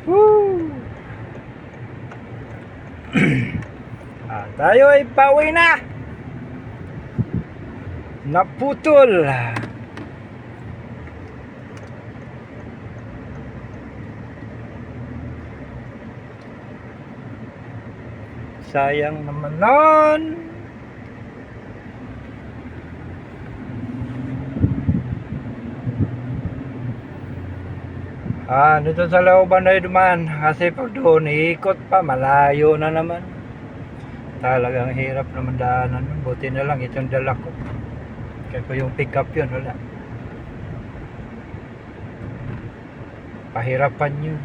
Woo! Tayo ay pauwi na. Naputol. Sayang naman nun. Dito sa looban ay dumaan. Kasi pag doon ikot pa, malayo na naman. Talagang hirap naman daanan. Buti na lang itong dala ko. Kaya ko yung pick up yun, wala. Pahirapan yun.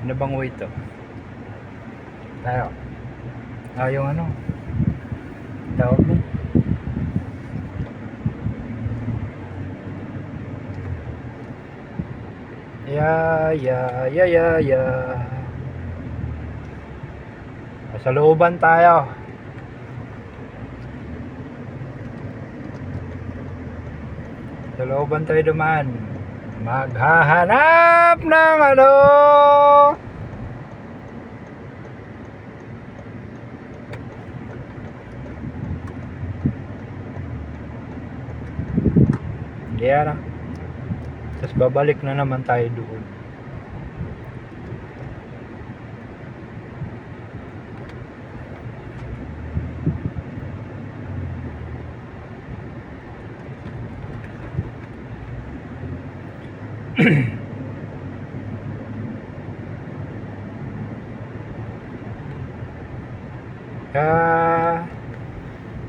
Ano bang way to? Tayo. Yung ano? Tawag mo? Ya. Sa looban tayo. Sa looban tayo dumaan. Maghahanap ng ano? Yan. Tapos babalik na naman tayo doon.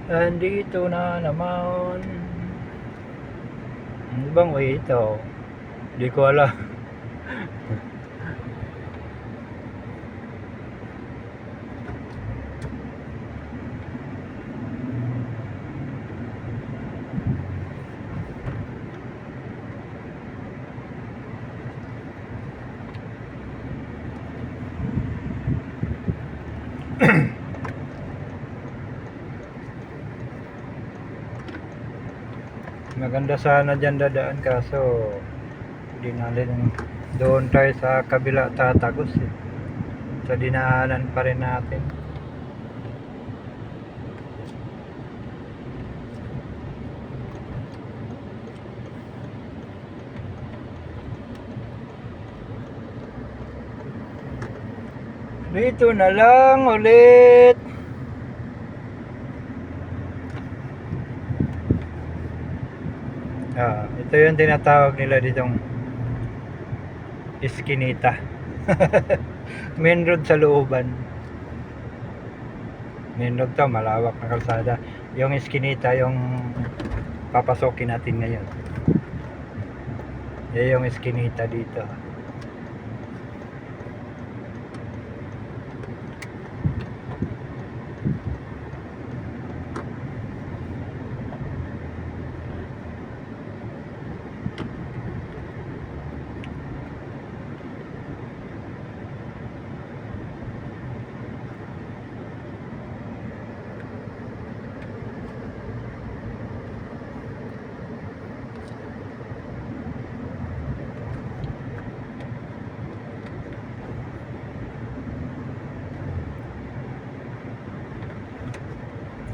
Andito na naman. Ano bang way ito? Hindi ko alam. Maganda sana dyan dadaan, kaso hindi natin doon tayo sa kabila tatagos eh. Sa dinaanan pa rin natin. Dito na lang ulit. Ito yung tinatawag nila ditong Eskinita. Main road sa looban. Main road to, malawak na kalsada. Yung Eskinita yung papasokin natin ngayon. Yan yung Eskinita dito.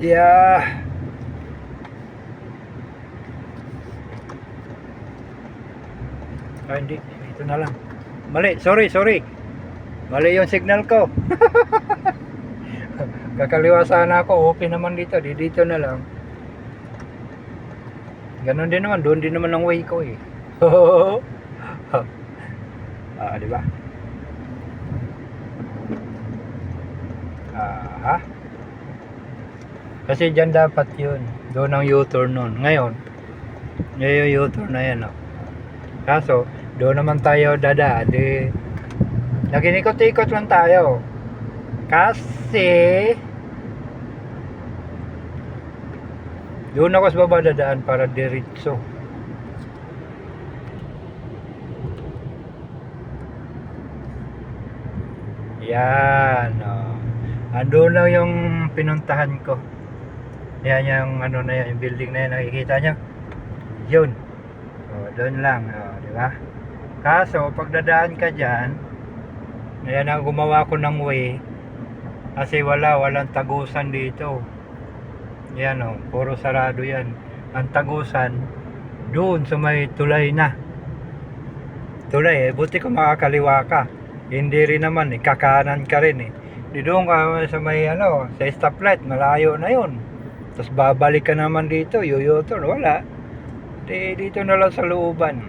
Yeah. Hindi. Ito na lang. Mali. Sorry. Mali yung signal ko. Kakaliwa sana ako. Okay naman dito. Dito na lang. Ganon din naman. Doon din naman ang way ko eh. Di ba? Kasi dyan dapat yun. Doon ang U-turn nun. Ngayon yung U-turn na yan. Kaso, doon naman tayo dadaan. Naginikot-ikot lang tayo. Kasi doon ako sa baba dadaan para diretso. Yan. Andun lang yung pinuntahan ko. Yan yung ano na yan, yung building na yan, nakikita nyo? Yun. Doon lang, di ba? Kaso, pag dadaan ka dyan, ayan ang gumawa ko ng way, kasi walang tagusan dito. Yan puro sarado yan. Ang tagusan, doon sa may tulay na. Tulay buti kung makakaliwa ka. Hindi rin naman kakanan ka rin Di doon ka sa may sa stoplight, malayo na yun. Tapos babalik ka naman dito, yoyoton, wala. Dito na lang sa looban.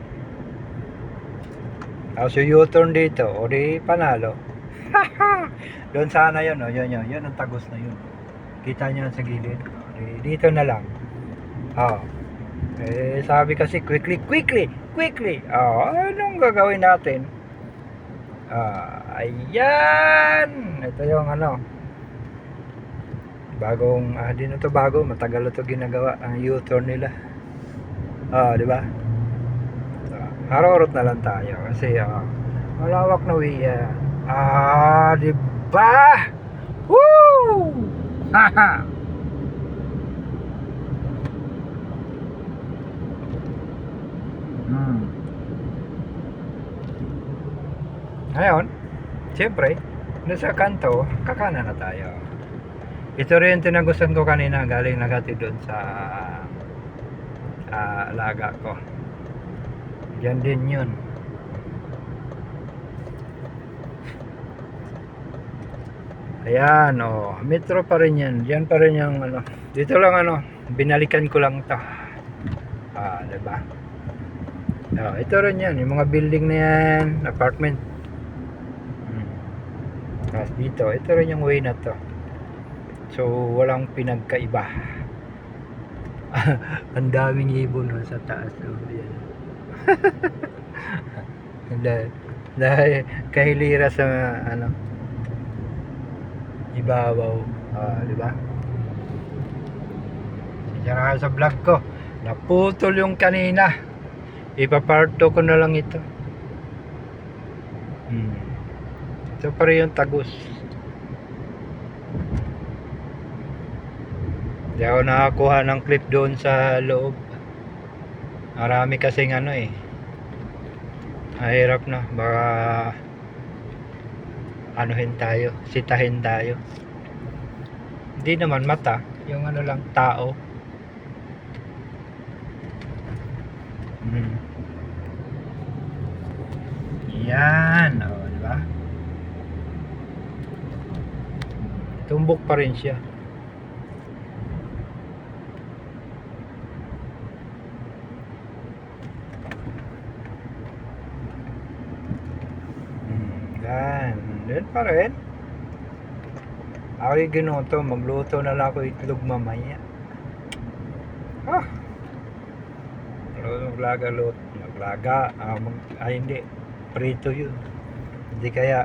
Tapos yung U-turn dito, o di panalo. Doon sana yun, yun ang tagos na yun. Kita nyo sa gilid. Dito na lang. Sabi kasi quickly. Anong gagawin natin? Ayan. Ito yung bagong, di na to bago, matagal na to ginagawa ang U-turn nila. Di ba? Harorot na lang tayo kasi malawak na way. Di ba? Woo! Haha. Ngayon, siyempre, sa kanto, kakanan na tayo. Ito rin tinagusan ko kanina, galing nagati doon sa alaga ko. Yan din yun. Ayan metro pa rin yan. Yan pa rin yung dito lang binalikan ko lang to. Diba? Ito rin yan, yung mga building na yan, apartment. Tapos dito, ito rin yung way na to. So walang pinagkaiba. Ang daming ibon sa taas. Yan. dahil kahilira sa ibabaw, di ba? Diyan sa vlog ko, naputol yung kanina. Ipaparto ko na lang ito. Ito pa rin yung tagus. Di ako nakakuha ng clip doon sa loob. Marami kasing mahirap na, baka sitahin tayo. Hindi naman mata, yung lang tao. Yan, di ba? Tumbok pa rin siya. Yan pa rin. Ako'y ginuto, magluto na lang ako itlog mamaya. Maglaga, hindi, prito yun. Hindi kaya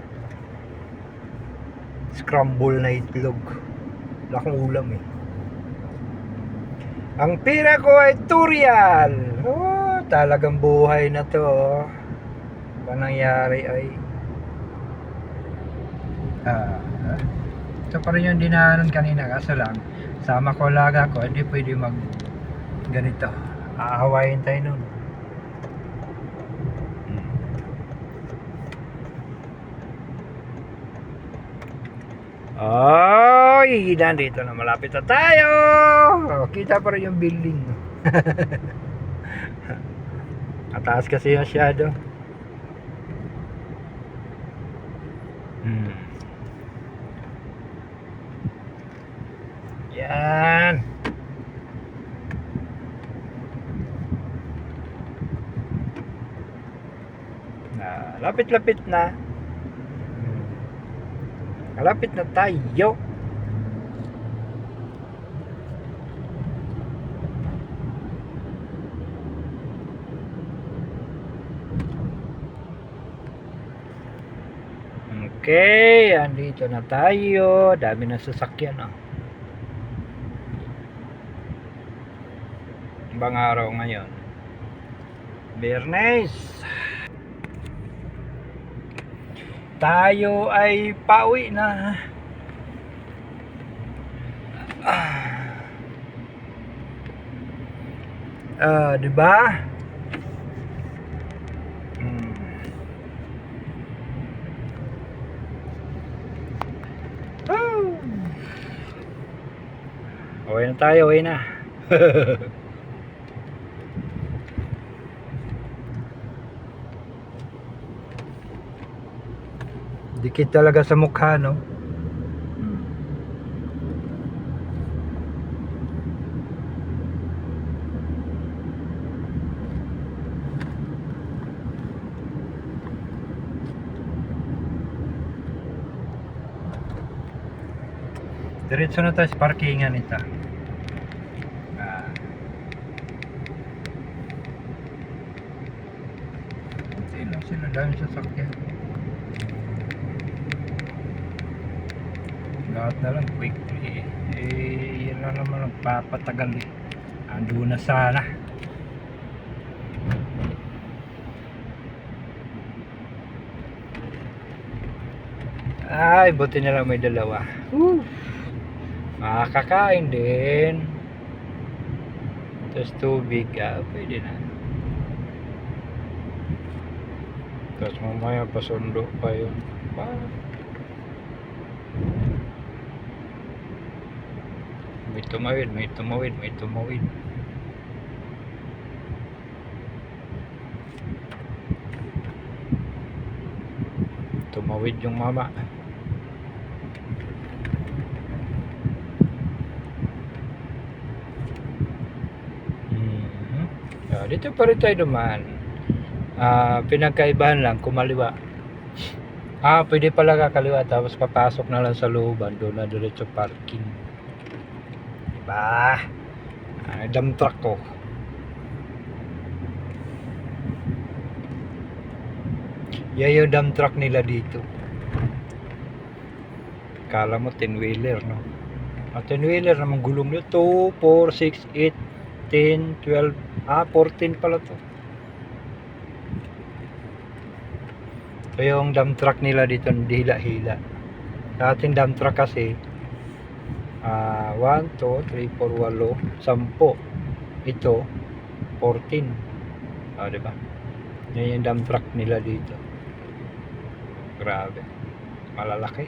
scramble na itlog. Wala akong ulam Ang pira ko ay Turial. Talagang buhay na to. Ano nangyari ay ito pa rin yung dinaanan kanina, kaso lang sama ko laga ko, hindi pwede mag ganito, aahawain tayo nun. Nandito na, malapit na tayo. Kita pa rin yung building. Mataas kasi yung shadow. Yan. Lapit-lapit na. Malapit na tayo. Okay, andito na tayo. Dami na sasakyan Ibang araw ngayon, Biyernes. Tayo ay pauwi na. Di ba? Hmm. Oh. Okay na tayo, okay na. Dikit talaga sa mukha, no? Diretso na tayo sa parkingan ito. Hindi lang sila, dami sasakyan. Lahat na lang quickly. Yan na naman nagpapatagal eh. Ando na sana. Ay, buti na lang may dalawa. Makakakain din. Tapos tubig, pwede na. Tapos mamaya pasundo pa yun. May tumawid, may tumawid, may tumawid. Tumawid yung mama. Dito pa rin tayo dumaan. Pinagkaibahan lang kumaliwa. Pwede pala kakaliwa tapos papasok na lang sa looban, doon na diretso parking. Diba? Dump truck ko. Yan yung dump truck nila dito. Kala mo 10-wheeler, no? 10-wheeler naman gulong nito. 2, 4, 6, 8, 10, 12. 14 pala to. So yung dump truck nila dito hila-hila. Sa ating dump truck kasi 1, 2, 3, 4, 8, 10. Ito 14. Diba? Yan yung dump truck nila dito. Grabe. Malalaki.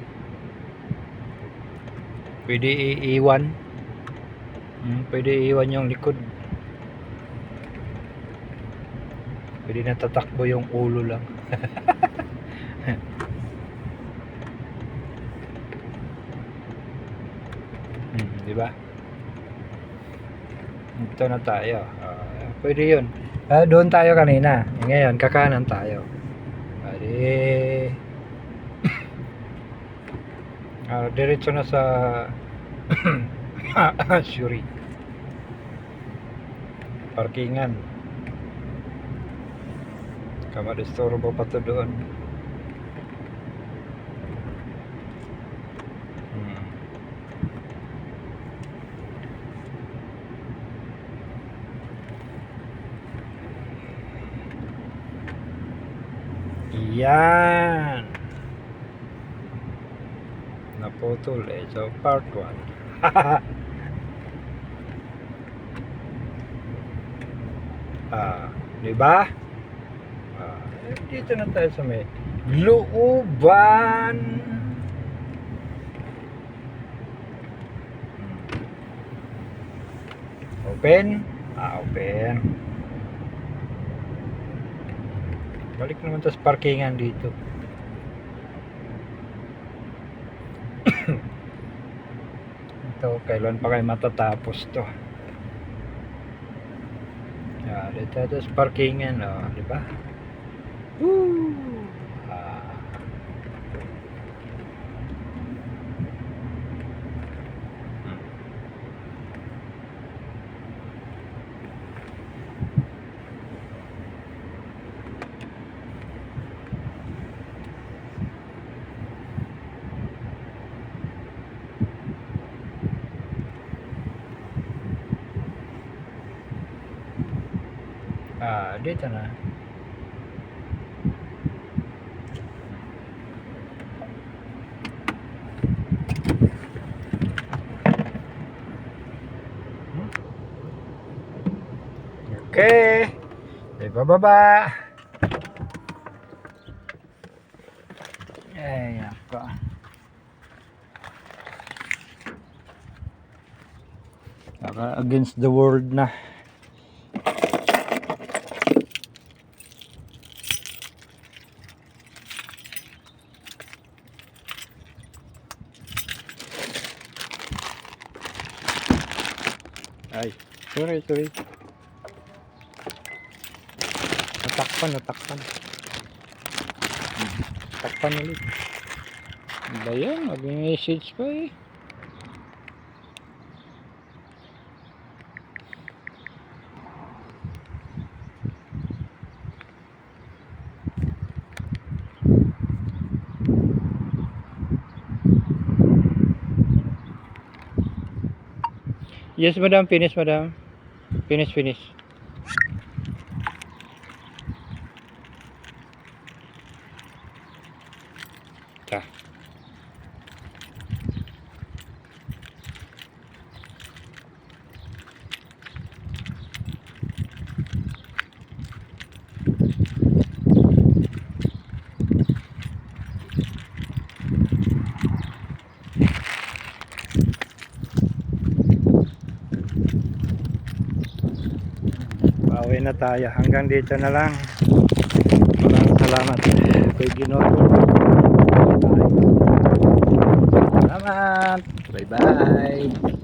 Pwede iiwan. Pwede iiwan yung likod. Pwede natatakbo yung ulo lang. Diba? Ito na tayo. Pwede yun. Doon tayo kanina. Ngayon, kakanan tayo. Pwede. Diretso na sa Shuri. Parkingan. Kamadistorbo pa to doon. Yan. Naputol so part 1. Diba? Dito na tayo sa may looban. Open. Open. Balik naman tayo sa parkingan dito. Ito, kailan pa kayo matatapos to? Dito tayo sa parkingan, diba? Woo! Dito na. Okay. May bababa. Ay, ako. Baka against the world na. Ay, sorry. Natakpan. Takpan ulit. Ano ba yan? Mag-message pa eh. Yes, madam. Finish, madam. Finish. Ta. Pauwi na tayo. Hanggang dito na lang. Maraming salamat. Kay Ginoo. Salamat. Bye-bye.